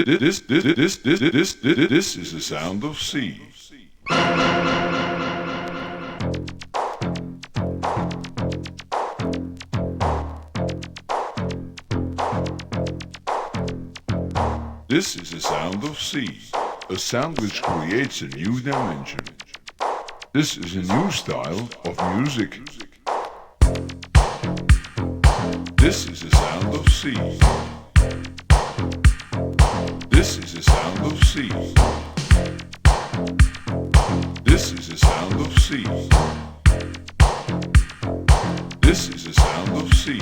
This is the sound of sea. This is the sound of sea, a sound which creates a new dimension. This is a new style of music. This is the sound of sea. This is the sound of sea. This is the sound of sea. This is the sound of sea.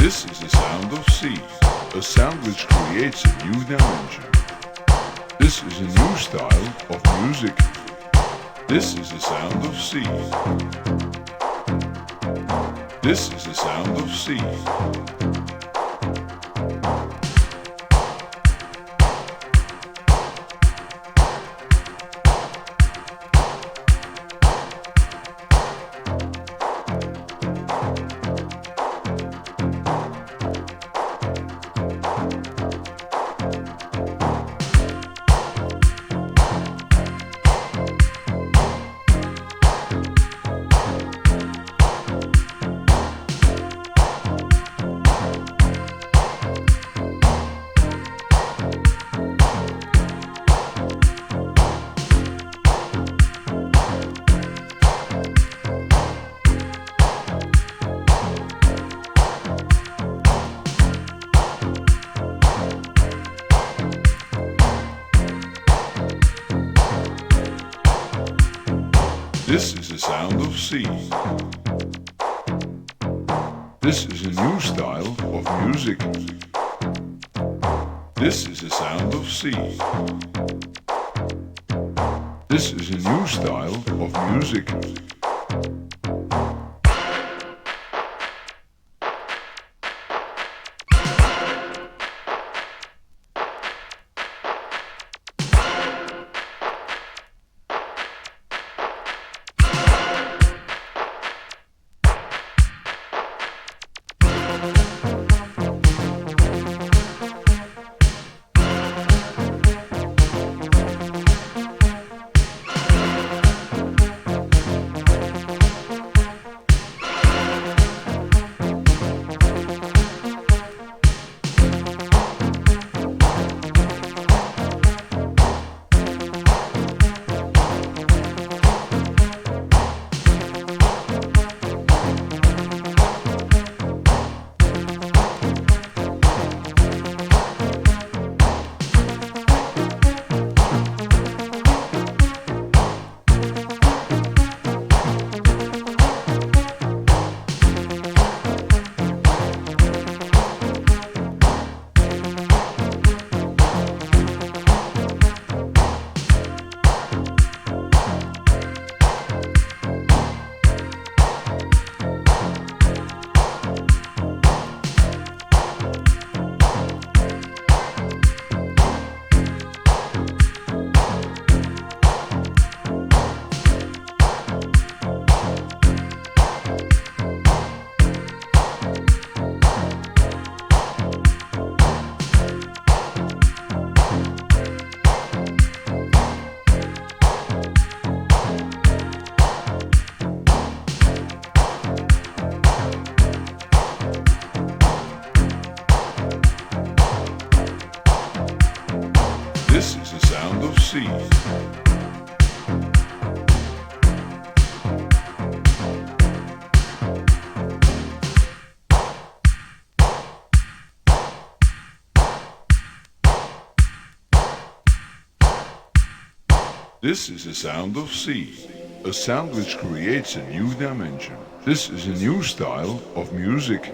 This is the sound of sea, a sound which creates a new dimension. This is a new style of music. This is the sound of sea. This is the sound of sea. This is the sound of sea. This is a new style of music. This is the sound of sea. This is a new style of music. C. This is the sound of C, a sound which creates a new dimension. This is a new style of music.